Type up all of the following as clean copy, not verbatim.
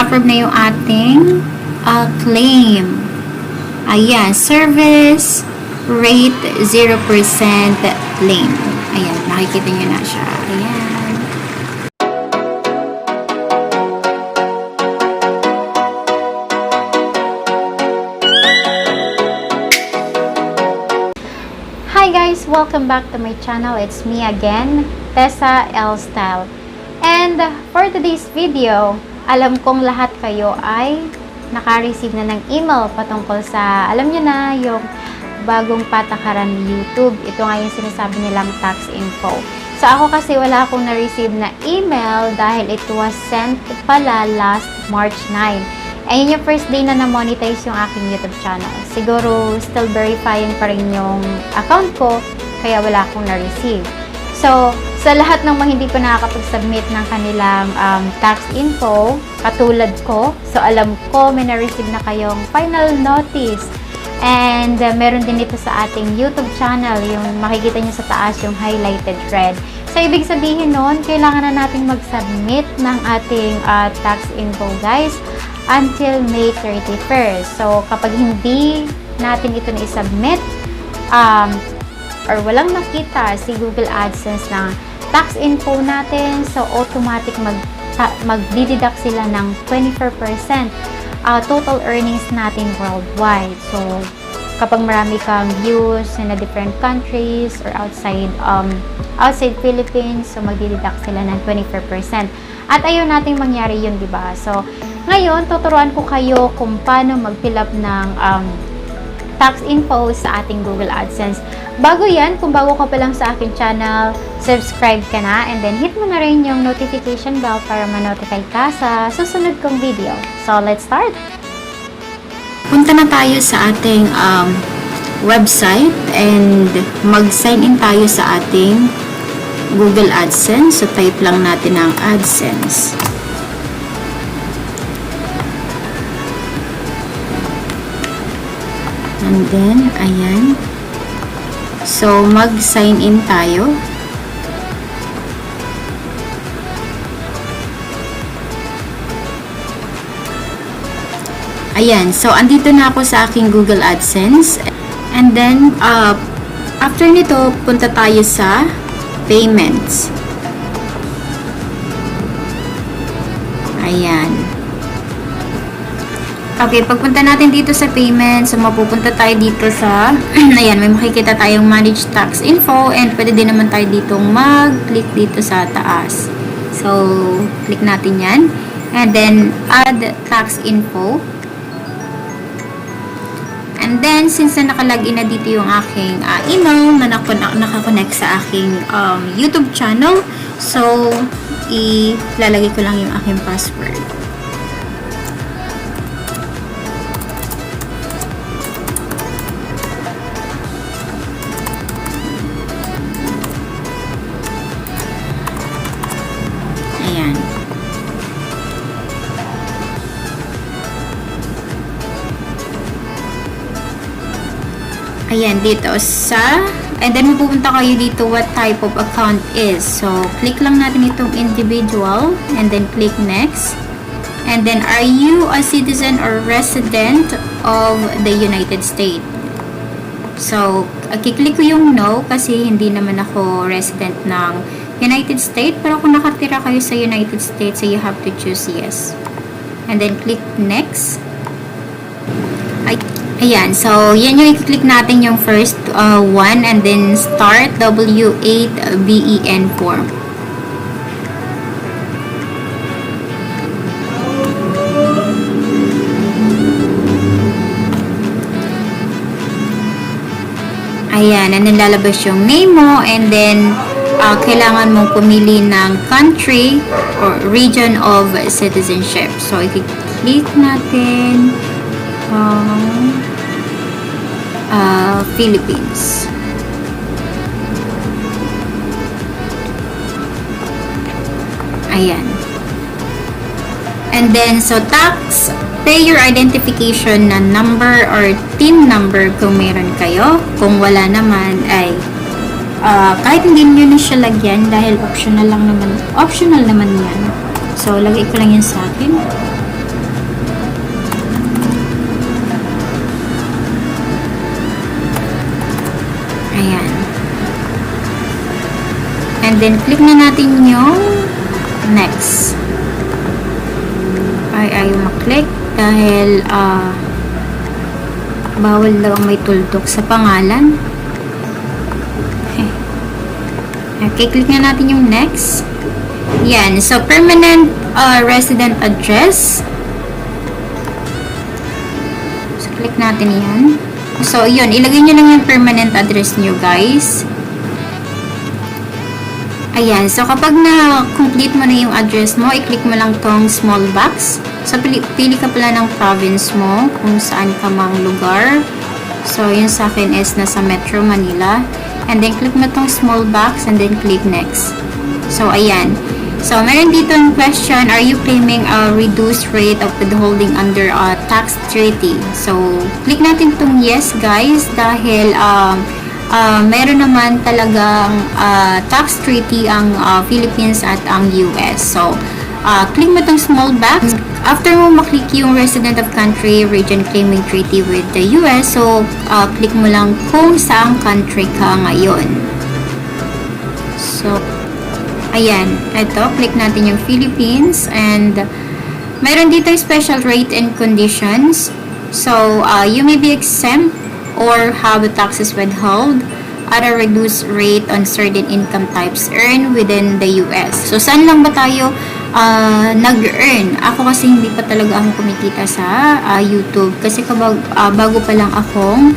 na-approve na yung ating claim. Ayan, service rate 0% claim. Ayan, nakikita nyo na siya. Ayan. Hi guys! Welcome back to my channel. It's me again, Tessa L Style. And for today's video, alam kong lahat kayo ay naka-receive na ng email patungkol sa, alam nyo na, yung bagong patakaran ni YouTube. Ito nga yung sinasabi nilang tax info. So ako kasi wala akong na-receive na email dahil it was sent pala last March 9. Ayun yung first day na na-monetize yung aking YouTube channel. Siguro still verifying pa rin yung account ko, kaya wala akong na-receive. So, sa lahat ng mga hindi pa nakakapag-submit ng kanilang tax info, katulad ko, so alam ko may na-receive na kayong final notice. And meron din ito sa ating YouTube channel, yung makikita nyo sa taas yung highlighted red. So, ibig sabihin nun, kailangan na nating mag-submit ng ating tax info, guys, until May 31st. So, kapag hindi natin ito na-submit, or walang nakita si Google Adsense na tax info natin, so automatic magdideduct sila ng 24% total earnings natin worldwide. So, kapag marami kang views in a different countries or outside Philippines, so magdideduct sila ng 24%. At ayaw nating mangyari yun, diba? So, ngayon, tuturuan ko kayo kung paano mag-fill up ng tax info sa ating Google Adsense. Bago yan, kung bago ka pa lang sa aking channel, subscribe ka na and then hit mo na rin yung notification bell para ma-notify ka sa susunod kong video. So, let's start! Punta na tayo sa ating website and mag-sign in tayo sa ating Google Adsense. So, type lang natin ang Adsense. And then, ayan. So, mag-sign in tayo. Ayan. So, andito na ako sa aking Google AdSense. And then, after nito, punta tayo sa payments. Ayan. Okay, pagpunta natin dito sa payments, so mapupunta tayo dito sa, ayan, may makikita tayong manage tax info and pwede din naman tayo dito mag-click dito sa taas. So, click natin yan. And then, add tax info. And then, since na nakalagin na dito yung aking email na nakakonect sa aking YouTube channel, so, ilalagay ko lang yung aking password. Ayan. Ayan, dito sa, and then pupunta kayo dito what type of account is. So, click lang natin itong individual, and then click next. And then, are you a citizen or resident of the United States? So, kiklik ko yung no, kasi hindi naman ako resident ng United States, pero kung nakatira kayo sa United States, so you have to choose yes. And then, click next. Ayan, so, yan yung i-click natin yung first one, and then start W8BEN form. Ayan, and then lalabas yung name mo, and then kailangan mong pumili ng country or region of citizenship. So, i-click natin Philippines. Ayan. And then, so tax, pay your identification na number or TIN number kung meron kayo. Kung wala naman, ay kahit hindi nyo na siya lagyan dahil optional naman yan. So, lagay ko lang yan sa akin. And then, click na natin yung next. Ayaw maklik dahil bawal daw ang may tuldok sa pangalan. Okay, click na natin yung next. Yan. So, permanent resident address. So, click natin yan. So, yun. Ilagay nyo lang yung permanent address nyo, guys. Ayan. So, kapag na-complete mo na yung address mo, i-click mo lang tong small box. So, pili ka pala ng province mo, kung saan ka mang lugar. So, yun sa akin is nasa Metro Manila. And then, click mo tong small box and then click next. So, ayan. So, meron dito ang question, are you claiming a reduced rate of withholding under a tax treaty? So, click natin tong yes, guys, dahil meron naman talagang tax treaty ang Philippines at ang US. So, click mo tong small box. After mo maklik yung resident of country region claiming treaty with the US, so, click mo lang kung saang country ka ngayon. So, ayan, ito, click natin yung Philippines and mayroon dito special rate and conditions. So, you may be exempt or have the taxes withheld at a reduced rate on certain income types earned within the US. So, saan lang ba tayo nag-earn? Ako kasi hindi pa talaga ako kumikita sa YouTube kasi bago pa lang akong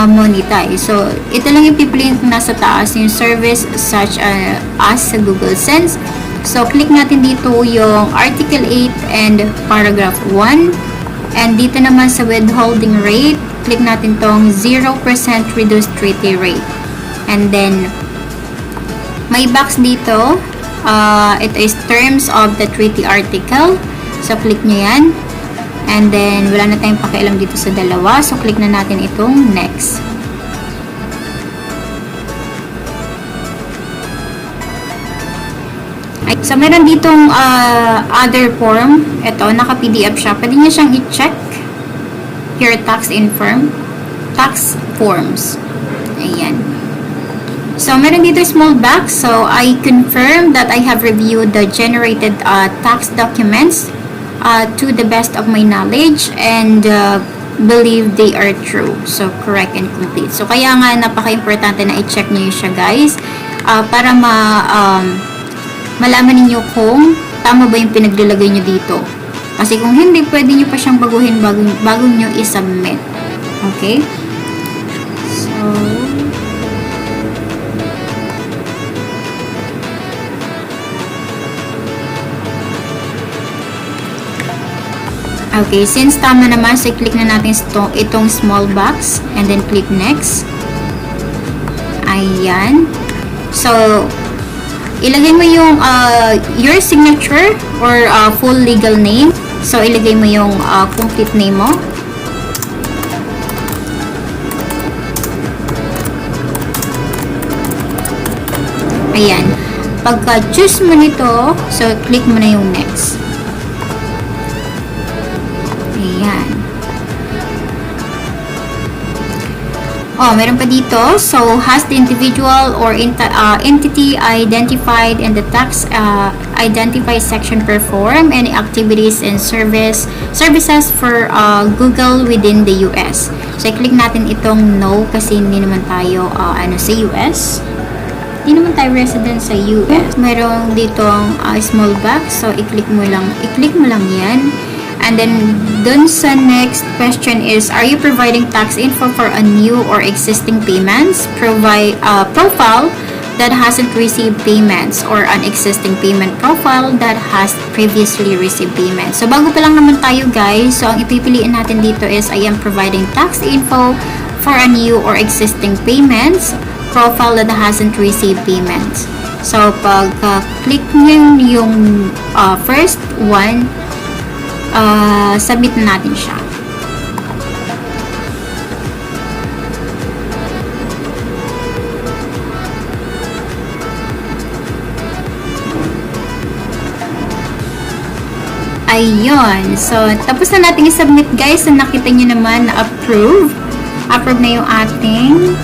monetize. So, ito lang yung pipiliin kung nasa taas yung service such as sa Google Sense. So, click natin dito yung Article 8 and Paragraph 1. And dito naman sa withholding rate, click natin tong 0% reduced treaty rate. And then, may box dito. Ito is terms of the treaty article. So, click nyo yan. And then, wala na tayong pakialam dito sa dalawa. So, click na natin itong next. So, meron ditong other form. Ito, naka-PDF siya. Pwede nyo siyang i-check. Your tax forms. Ayan. So, meron dito small box. So, I confirm that I have reviewed the generated tax documents to the best of my knowledge and believe they are true. So, correct and complete. So, kaya nga napaka-importante na i-check nyo siya, guys. Para malaman ninyo kung tama ba yung pinaglalagay nyo dito. Kasi kung hindi, pwede nyo pa siyang baguhin bago nyo i-submit. Okay? So, okay, since tama naman, so click na natin itong small box and then click next. Ayan. So, ilagay mo yung your signature or full legal name. So, ilagay mo yung complete name mo. Ayan. Pagka-choose mo nito, so click mo na yung next. Ayan. Oh, meron pa dito. So, has the individual or entity identified in the tax identify section perform any activities and services for Google within the US? So, i-click natin itong no kasi hindi naman tayo sa US. Hindi naman tayo resident sa US. Meron ditong small box. So, i-click mo lang yan. And then, dun sa next question is, are you providing tax info for a new or existing payments? Profile that hasn't received payments or an existing payment profile that has previously received payments. So, bago pa lang naman tayo, guys. So, ang ipipiliin natin dito is, I am providing tax info for a new or existing payments profile that hasn't received payments. So, pag click nyo yung first one, submit na natin siya. Ayun. So, tapos na natin i-submit, guys. So, nakita nyo naman na approve. Approve na yung ating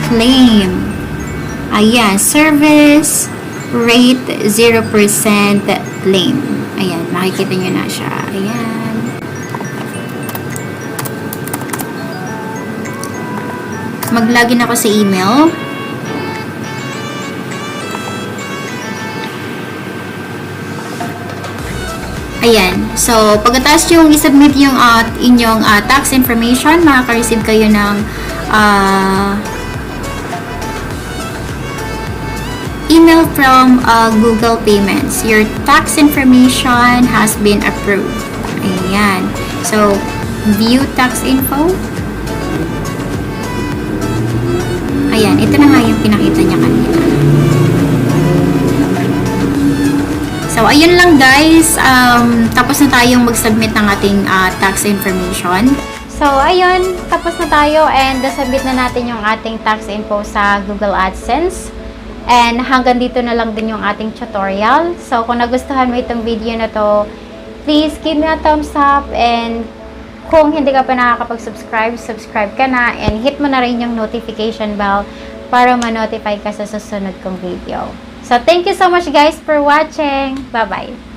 claim. Ayan. Service. rate 0% claim. Ayan, makikita nyo na siya. Ayan. Mag-login ako sa email. Ayan. So, pagkatapos yung isubmit yung inyong tax information, makaka-receive kayo ng email from Google Payments. Your tax information has been approved. Ayan. So, view tax info. Ayan. Ito na nga yung pinakita niya kanina. So, ayun lang guys. Tapos na tayong mag-submit ng ating tax information. So, ayun. Tapos na tayo and submit na natin yung ating tax info sa Google Adsense. And hanggang dito na lang din yung ating tutorial. So, kung nagustuhan mo itong video na to, please give me a thumbs up. And kung hindi ka pa nakakapag-subscribe, subscribe ka na. And hit mo na rin yung notification bell para ma-notify ka sa susunod kong video. So, thank you so much guys for watching. Bye-bye.